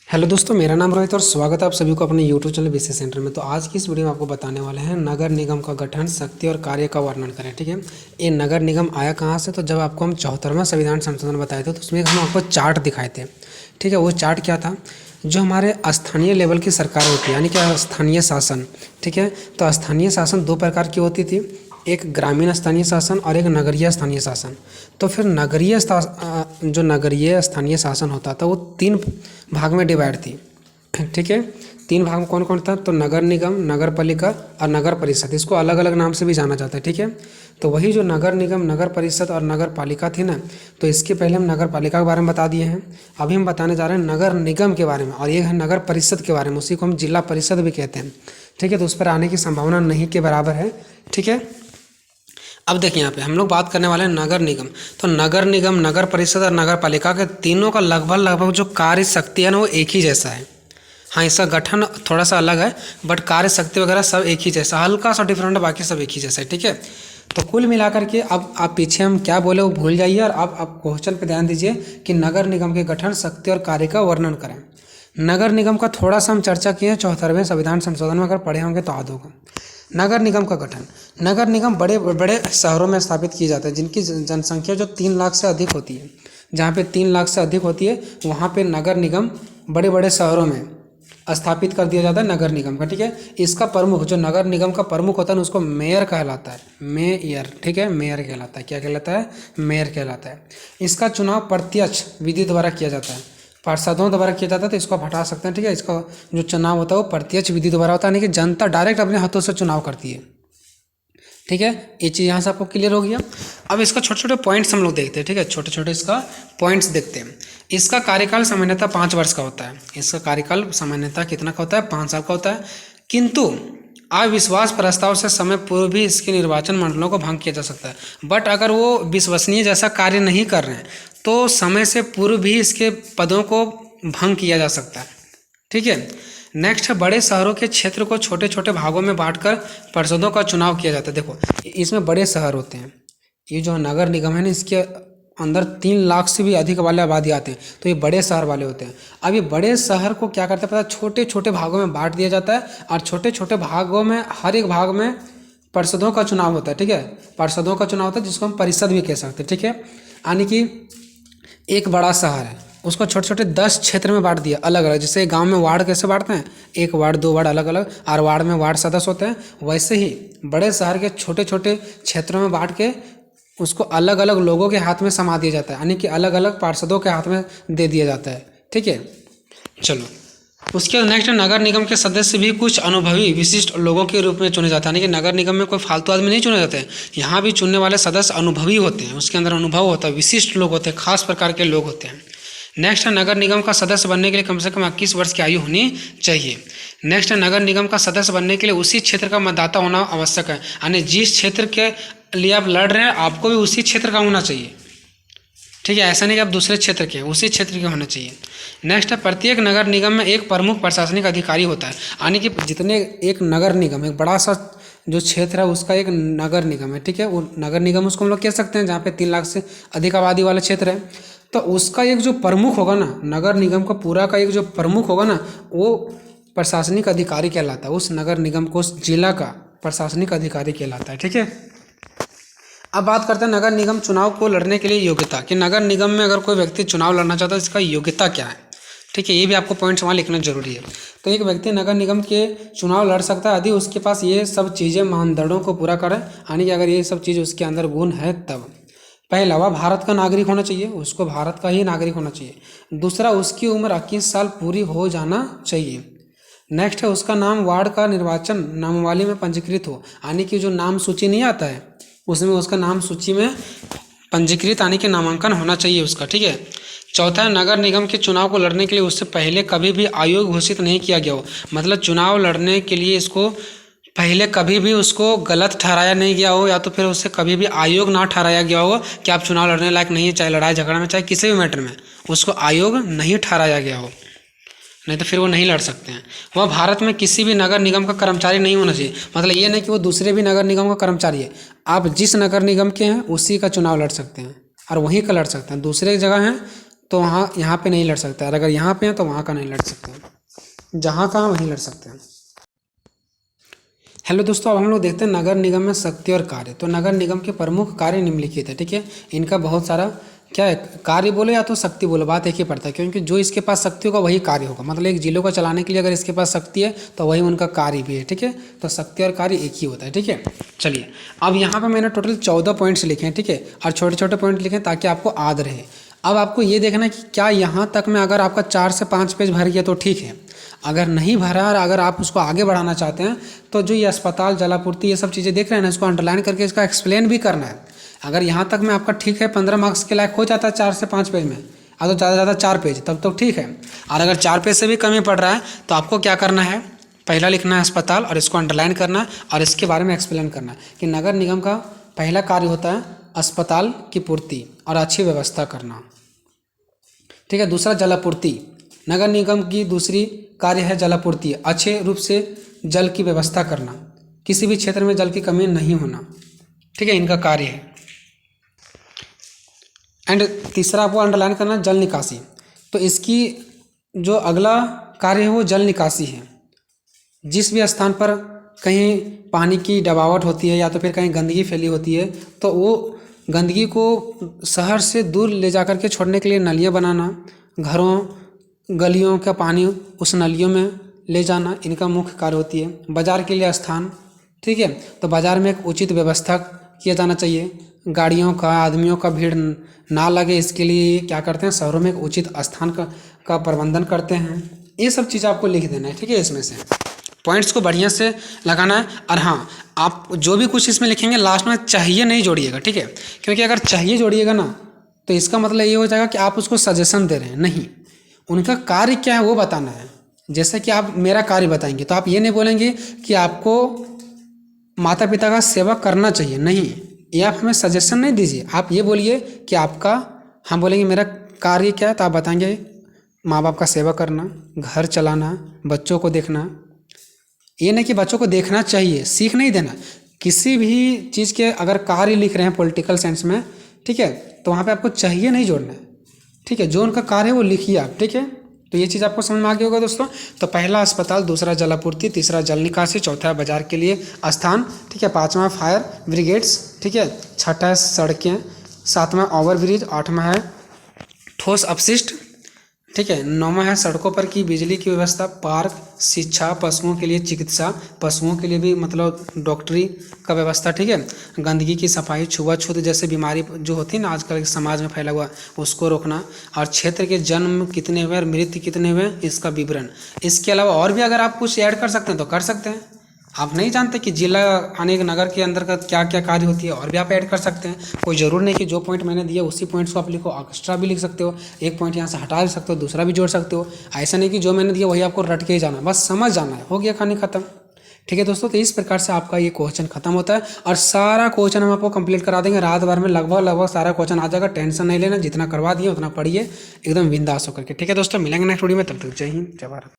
Hello दोस्तों, मेरा नाम रोहित और स्वागत है आप सभी को अपने यूट्यूब चैनल बीसी सेंटर में। तो आज की इस वीडियो में आपको बताने वाले हैं नगर निगम का गठन, शक्ति और कार्य का वर्णन करें। ठीक है, ये नगर निगम आया कहाँ से? तो जब आपको हम 74वां संविधान संशोधन बताए थे तो उसमें हम आपको चार्ट दिखाए थे। ठीक है, वो चार्ट क्या था? जो हमारे स्थानीय लेवल की सरकार होती है, यानी कि स्थानीय शासन। ठीक है, तो स्थानीय शासन दो प्रकार की होती थी, एक ग्रामीण स्थानीय शासन और एक नगरीय स्थानीय शासन। तो फिर जो नगरीय स्थानीय शासन होता था वो तीन भाग में डिवाइड थी। ठीक है, तीन भाग में कौन कौन था? तो नगर निगम, नगर पालिका और नगर परिषद। इसको अलग अलग नाम से भी जाना जाता है। ठीक है, तो वही जो नगर निगम, नगर परिषद और नगर पालिका थी ना, तो इसके पहले हम नगर पालिका के बारे में बता दिए हैं। अभी हम बताने जा रहे हैं नगर निगम के बारे में, और ये है नगर परिषद के बारे में। उसी को हम जिला परिषद भी कहते हैं। ठीक है, तो उस पर आने की संभावना नहीं के बराबर है। ठीक है, अब देखिए यहाँ पे हम लोग बात करने वाले हैं नगर निगम। तो नगर निगम, नगर परिषद और नगर पालिका के तीनों का लगभग जो कार्य शक्ति है ना, वो एक ही जैसा है। हाँ, इसका गठन थोड़ा सा अलग है, बट कार्य शक्ति वगैरह सब एक ही जैसा, हल्का सा डिफरेंट है, बाकी सब एक ही जैसा है। ठीक है, तो कुल मिलाकर के अब आप पीछे हम क्या बोले वो भूल जाइए, और अब आप क्वेश्चन पे ध्यान दीजिए कि नगर निगम के गठन, शक्ति और कार्य का वर्णन करें। नगर निगम का थोड़ा सा हम चर्चा किए हैं 74वें संविधान संशोधन में, अगर पढ़े होंगे तो याद होगा। नगर निगम का गठन, नगर निगम बड़े बड़े शहरों में स्थापित किए जाते हैं जिनकी जनसंख्या जो 3 लाख से अधिक होती है। जहाँ पे 3 लाख से अधिक होती है वहाँ पे नगर निगम बड़े बड़े शहरों में स्थापित कर दिया जाता है नगर निगम का। ठीक है, इसका प्रमुख, जो नगर निगम का प्रमुख होता है उसको मेयर कहलाता है, मेयर। ठीक है, मेयर कहलाता है। क्या कहलाता है? मेयर कहलाता है। इसका चुनाव प्रत्यक्ष विधि द्वारा किया जाता है, पार्षदों द्वारा किया जाता है, तो इसको आप हटा सकते हैं। ठीक है, इसका जो चुनाव होता है वो प्रत्यक्ष विधि द्वारा होता है, यानी कि जनता डायरेक्ट अपने हाथों से चुनाव करती है। ठीक है, ये चीज़ यहाँ से आपको क्लियर हो गया। अब इसका छोटे छोटे पॉइंट्स हम लोग देखते हैं। ठीक है, छोटे छोटे इसका पॉइंट्स देखते हैं। इसका कार्यकाल सामान्यतः 5 वर्ष का होता है। इसका कार्यकाल सामान्यतः कितना का होता है? 5 साल का होता है। किंतु अविश्वास प्रस्ताव से समय पूर्व भी इसके निर्वाचन मंडलों को भंग किया जा सकता है। बट अगर वो विश्वसनीय जैसा कार्य नहीं कर रहे हैं तो समय से पूर्व भी इसके पदों को भंग किया जा सकता है। ठीक है, नेक्स्ट है बड़े शहरों के क्षेत्र को छोटे छोटे भागों में बांटकर पार्षदों का चुनाव किया जाता है। देखो, इसमें बड़े शहर होते हैं। ये जो नगर निगम है ना, इसके अंदर 3 लाख से भी अधिक वाले आबादी आते हैं, तो ये बड़े शहर वाले होते हैं। अब ये बड़े शहर को क्या करते हैं पता है? छोटे छोटे भागों में बांट दिया जाता है, और छोटे छोटे भागों में हर एक भाग में पार्षदों का चुनाव होता है। ठीक है, पार्षदों का चुनाव होता है, जिसको हम परिषद भी कह सकते हैं। ठीक है, यानी कि एक बड़ा शहर है, उसको छोटे छोटे 10 क्षेत्र में बांट दिया अलग अलग। जैसे गांव में वार्ड कैसे बांटते हैं, 1 वार्ड 2 वार्ड अलग अलग, और वार्ड में वार्ड सदस्य होते हैं, वैसे ही बड़े शहर के छोटे छोटे क्षेत्रों में बांट के उसको अलग अलग लोगों के हाथ में समा दिया जाता है, यानी कि अलग अलग पार्षदों के हाथ में दे दिया जाता है। ठीक है, चलो उसके नेक्स्ट नगर निगम के सदस्य भी कुछ अनुभवी विशिष्ट लोगों के रूप में चुने जाते हैं। यानी कि नगर निगम में कोई फालतू आदमी नहीं चुने जाते हैं, यहाँ भी चुनने वाले सदस्य अनुभवी होते हैं, उसके अंदर अनुभव होता है, विशिष्ट लोग होते हैं, खास प्रकार के लोग होते हैं। नेक्स्ट है नगर निगम का सदस्य बनने के लिए कम से कम 21 वर्ष की आयु होनी चाहिए। नेक्स्ट है नगर निगम का सदस्य बनने के लिए उसी क्षेत्र का मतदाता होना आवश्यक है, यानी जिस क्षेत्र के लिए आप लड़ रहे हैं आपको भी उसी क्षेत्र का होना चाहिए। ठीक है, ऐसा नहीं कि आप दूसरे क्षेत्र के, उसी क्षेत्र के होना चाहिए। नेक्स्ट है प्रत्येक नगर निगम में एक प्रमुख प्रशासनिक अधिकारी होता है, यानी कि जितने एक नगर निगम, एक बड़ा सा जो क्षेत्र है उसका एक नगर निगम है। ठीक है, वो नगर निगम उसको हम लोग कह सकते हैं जहाँ पे 3 लाख से अधिक आबादी वाला क्षेत्र है। तो उसका एक जो प्रमुख होगा ना, नगर निगम का पूरा का एक जो प्रमुख होगा ना, वो प्रशासनिक अधिकारी कहलाता है। उस नगर निगम को, उस जिला का प्रशासनिक अधिकारी कहलाता है। ठीक है, अब बात करते हैं नगर निगम चुनाव को लड़ने के लिए योग्यता, कि नगर निगम में अगर कोई व्यक्ति चुनाव लड़ना चाहता है इसका योग्यता क्या है। ठीक है, ये भी आपको पॉइंट्स वहाँ लिखना जरूरी है। तो एक व्यक्ति नगर निगम के चुनाव लड़ सकता है यदि उसके पास ये सब चीज़ें मानदंडों को पूरा करे, यानी कि अगर ये सब चीज़ उसके अंदर गुण है तब। पहला, वह भारत का नागरिक होना चाहिए, उसको भारत का ही नागरिक होना चाहिए। दूसरा, उसकी उम्र 21 साल पूरी हो जाना चाहिए। नेक्स्ट है उसका नाम वार्ड का निर्वाचन नामावली में पंजीकृत हो, यानी कि जो नाम सूची नहीं आता है उसमें उसका नाम सूची में पंजीकृत, यानी कि नामांकन होना चाहिए उसका। ठीक है, चौथा है नगर निगम के चुनाव को लड़ने के लिए उससे पहले कभी भी आयोग घोषित नहीं किया गया हो, मतलब चुनाव लड़ने के लिए इसको पहले कभी भी उसको गलत ठहराया नहीं गया हो, या तो फिर उससे कभी भी आयोग ना ठहराया गया हो कि आप चुनाव लड़ने लायक नहीं है, चाहे लड़ाई झगड़ा में, चाहे किसी भी मैटर में उसको आयोग नहीं ठहराया गया हो, नहीं तो फिर वो नहीं लड़ सकते हैं। वह भारत में किसी भी नगर निगम का कर्मचारी नहीं होना चाहिए, मतलब ये नहीं कि वो दूसरे भी नगर निगम का कर्मचारी है। आप जिस नगर निगम के हैं उसी का चुनाव लड़ सकते हैं और वहीं का लड़ सकते हैं। दूसरे जगह हैं तो वहाँ यहाँ पे नहीं लड़ सकते, और अगर यहाँ पे हैं तो वहाँ का नहीं लड़ सकते, जहाँ का वहीं लड़ सकते हैं। हेलो दोस्तों, अब हम लोग देखते हैं नगर निगम में शक्ति और कार्य। तो नगर निगम के प्रमुख कार्य निम्नलिखित है, ठीक है। इनका बहुत सारा क्या है, कार्य बोलो या तो शक्ति बोलो, बात एक ही पड़ता है, क्योंकि जो इसके पास शक्ति होगा वही कार्य होगा। मतलब एक जिलों को चलाने के लिए अगर इसके पास शक्ति है तो वही उनका कार्य भी है, ठीक है। तो शक्ति और कार्य एक ही होता है, ठीक है। चलिए, अब यहाँ पर मैंने टोटल 14 पॉइंट्स लिखे हैं, ठीक है, और छोटे छोटे पॉइंट लिखे हैं ताकि आपको याद रहे। अब आपको ये देखना है कि क्या यहाँ तक में अगर आपका 4 से 5 पेज भर गया तो ठीक है, अगर नहीं भरा और अगर आप उसको आगे बढ़ाना चाहते हैं तो जो ये अस्पताल, जलापूर्ति, ये सब चीज़ें देख रहे हैं ना, इसको अंडरलाइन करके इसका एक्सप्लेन भी करना है। अगर यहाँ तक में आपका ठीक है 15 मार्क्स के लायक हो जाता है 4 से 5 पेज में, तो ज़्यादा से ज़्यादा 4 पेज, तब तो ठीक है। और अगर 4 पेज से भी कमी पड़ रहा है तो आपको क्या करना है, पहला लिखना है अस्पताल और इसको अंडरलाइन करना है और इसके बारे में एक्सप्लेन करना है कि नगर निगम का पहला कार्य होता है अस्पताल की पूर्ति और अच्छी व्यवस्था करना, ठीक है। दूसरा जलापूर्ति, नगर निगम की दूसरी कार्य है जलापूर्ति, अच्छे रूप से जल की व्यवस्था करना, किसी भी क्षेत्र में जल की कमी नहीं होना, ठीक है, इनका कार्य है। एंड तीसरा आपको अंडरलाइन करना जल निकासी। तो इसकी जो अगला कार्य है वो जल निकासी है। जिस भी स्थान पर कहीं पानी की दबावट होती है या तो फिर कहीं गंदगी फैली होती है तो वो गंदगी को शहर से दूर ले जा कर के छोड़ने के लिए नलियाँ बनाना, घरों गलियों का पानी उस नलियों में ले जाना, इनका मुख्य कार्य होती है। बाजार के लिए स्थान, ठीक है, तो बाजार में एक उचित व्यवस्था किया जाना चाहिए, गाड़ियों का, आदमियों का भीड़ ना लगे, इसके लिए क्या करते हैं, शहरों में एक उचित स्थान का प्रबंधन करते हैं। ये सब चीज़ आपको लिख देना है, ठीक है। इसमें से पॉइंट्स को बढ़िया से लगाना है। और हाँ, आप जो भी कुछ इसमें लिखेंगे लास्ट में चाहिए नहीं जोड़िएगा, ठीक है, क्योंकि अगर चाहिए जोड़िएगा ना तो इसका मतलब ये हो जाएगा कि आप उसको सजेशन दे रहे हैं, नहीं, उनका कार्य क्या है वो बताना है। जैसे कि आप मेरा कार्य बताएंगे तो आप ये नहीं बोलेंगे कि आपको माता पिता का सेवा करना चाहिए, नहीं, ये आप हमें सजेशन नहीं दीजिए, आप ये बोलिए कि आपका, हम बोलेंगे मेरा कार्य क्या है तो आप बताएंगे माँ बाप का सेवा करना, घर चलाना, बच्चों को देखना। ये नहीं कि बच्चों को देखना चाहिए, सीख नहीं देना। किसी भी चीज़ के अगर कार्य लिख रहे हैं पॉलिटिकल साइंस में, ठीक है, तो वहाँ पे आपको चाहिए नहीं जोड़ना है, ठीक है, जो उनका कार्य है वो लिखिए आप, ठीक है। तो ये चीज़ आपको समझ में आ गया होगा दोस्तों। तो पहला अस्पताल, दूसरा जलापूर्ति, तीसरा जल निकासी, चौथा बाजार के लिए स्थान, ठीक है, पाँचवा फायर ब्रिगेड्स, ठीक है, छठा है सड़कें, सातवां ओवरब्रिज, आठवां है ठोस अपशिष्ट, ठीक है, नौवां है सड़कों पर की बिजली की व्यवस्था, पार्क, शिक्षा, पशुओं के लिए चिकित्सा, पशुओं के लिए भी मतलब डॉक्टरी का व्यवस्था, ठीक है, गंदगी की सफाई, छुआछूत जैसे बीमारी जो होती है ना आजकल समाज में फैला हुआ, उसको रोकना, और क्षेत्र के जन्म कितने हुए और मृत्यु कितने हुए इसका विवरण। इसके अलावा और भी अगर आप कुछ ऐड कर सकते हैं तो कर सकते हैं। आप नहीं जानते कि जिला अनेक नगर के अंदर का क्या क्या कार्य होती है, और भी आप ऐड कर सकते हैं। कोई ज़रूर नहीं कि जो पॉइंट मैंने दिया उसी पॉइंट्स को आप लिखो, एक्स्ट्रा भी लिख सकते हो, एक पॉइंट यहाँ से हटा भी सकते हो, दूसरा भी जोड़ सकते हो। ऐसा नहीं कि जो मैंने दिया वही आपको रट के ही जाना है, बस समझ जाना है, हो गया कहानी खत्म, ठीक है दोस्तों। तो इस प्रकार से आपका ये क्वेश्चन खत्म होता है और सारा क्वेश्चन हम आपको कंप्लीट करा देंगे रात भर में, लगभग सारा क्वेश्चन आ जाएगा। टेंशन नहीं लेना, जितना करवा दिए उतना पढ़िए एकदम बिंदास होकर के, ठीक है दोस्तों। मिलेंगे नेक्स्ट वीडियो में, तब तक जय हिंद, जय भारत।